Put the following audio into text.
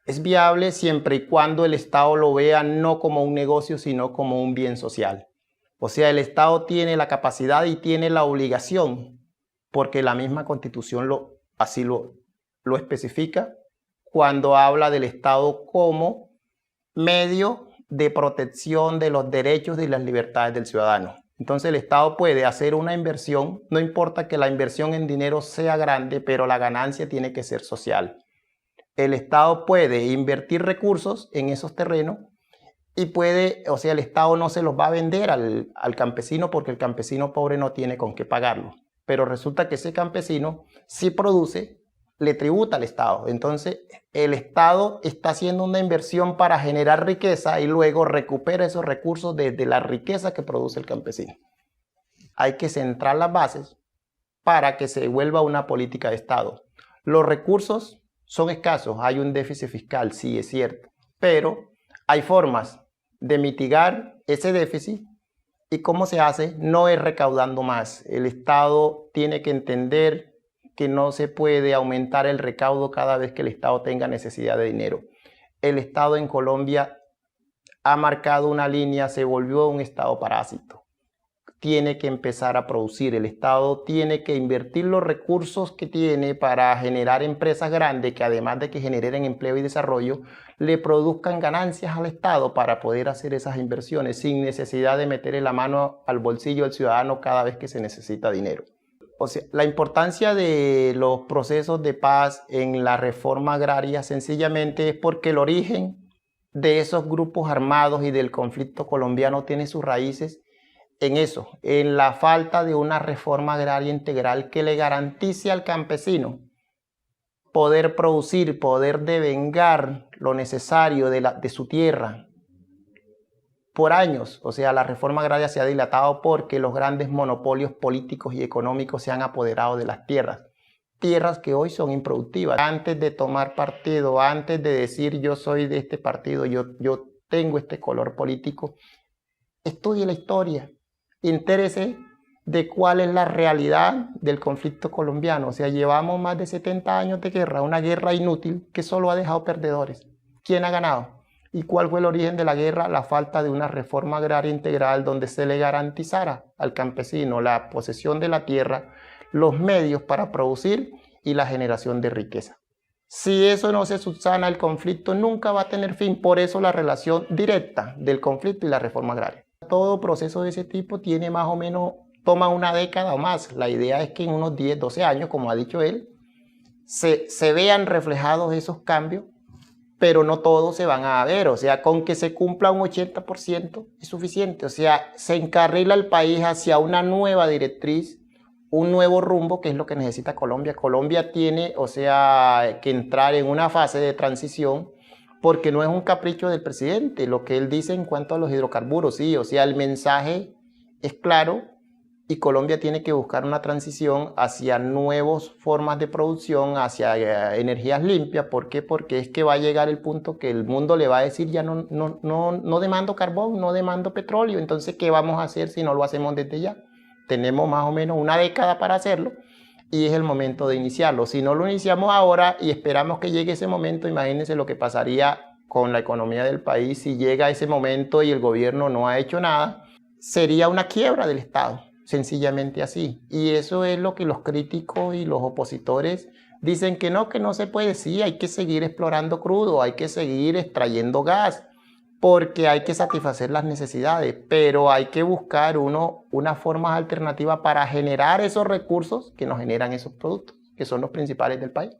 Es viable siempre y cuando el Estado lo vea no como un negocio, sino como un bien social. O sea, el Estado tiene la capacidad y tiene la obligación, porque la misma Constitución así lo especifica, cuando habla del Estado como medio de protección de los derechos y las libertades del ciudadano. Entonces el Estado puede hacer una inversión, no importa que la inversión en dinero sea grande, pero la ganancia tiene que ser social. El Estado puede invertir recursos en esos terrenos y puede, o sea, el Estado no se los va a vender al campesino porque el campesino pobre no tiene con qué pagarlo. Pero resulta que ese campesino sí produce, le tributa al Estado. Entonces el Estado está haciendo una inversión para generar riqueza y luego recupera esos recursos desde la riqueza que produce el campesino. Hay que centrar las bases para que se vuelva una política de Estado. Los recursos son escasos, hay un déficit fiscal, sí, es cierto, pero hay formas de mitigar ese déficit. ¿Y cómo se hace? No es recaudando más. El Estado tiene que entender que no se puede aumentar el recaudo cada vez que el Estado tenga necesidad de dinero. El Estado en Colombia ha marcado una línea, se volvió un Estado parásito. Tiene que empezar a producir, el Estado tiene que invertir los recursos que tiene para generar empresas grandes que además de que generen empleo y desarrollo, le produzcan ganancias al Estado para poder hacer esas inversiones sin necesidad de meterle la mano al bolsillo del ciudadano cada vez que se necesita dinero. O sea, la importancia de los procesos de paz en la reforma agraria sencillamente es porque el origen de esos grupos armados y del conflicto colombiano tiene sus raíces en eso, en la falta de una reforma agraria integral que le garantice al campesino poder producir, poder devengar lo necesario de su tierra por años. O sea, la reforma agraria se ha dilatado porque los grandes monopolios políticos y económicos se han apoderado de las tierras. Tierras que hoy son improductivas. Antes de tomar partido, antes de decir yo soy de este partido, yo tengo este color político, estudie la historia. Interese de cuál es la realidad del conflicto colombiano. O sea, llevamos más de 70 años de guerra, una guerra inútil que solo ha dejado perdedores. ¿Quién ha ganado? ¿Y cuál fue el origen de la guerra? La falta de una reforma agraria integral donde se le garantizara al campesino la posesión de la tierra, los medios para producir y la generación de riqueza. Si eso no se subsana, el conflicto nunca va a tener fin. Por eso la relación directa del conflicto y la reforma agraria. Todo proceso de ese tipo tiene más o menos, toma una década o más. La idea es que en unos 10, 12 años, como ha dicho él, se vean reflejados esos cambios, pero no todos se van a ver. O sea, con que se cumpla un 80% es suficiente. O sea, se encarrila el país hacia una nueva directriz, un nuevo rumbo, que es lo que necesita Colombia. Colombia tiene, o sea, que entrar en una fase de transición porque no es un capricho del presidente, lo que él dice en cuanto a los hidrocarburos, sí, o sea, el mensaje es claro y Colombia tiene que buscar una transición hacia nuevas formas de producción, hacia energías limpias. ¿Por qué? Porque es que va a llegar el punto que el mundo le va a decir ya no demando carbón, no demando petróleo, entonces ¿qué vamos a hacer si no lo hacemos desde ya? Tenemos más o menos una década para hacerlo. Y es el momento de iniciarlo. Si no lo iniciamos ahora y esperamos que llegue ese momento, imagínense lo que pasaría con la economía del país si llega ese momento y el gobierno no ha hecho nada. Sería una quiebra del Estado, sencillamente así. Y eso es lo que los críticos y los opositores dicen que no se puede. Sí, hay que seguir explorando crudo, hay que seguir extrayendo gas, porque hay que satisfacer las necesidades, pero hay que buscar una forma alternativa para generar esos recursos que nos generan esos productos, que son los principales del país.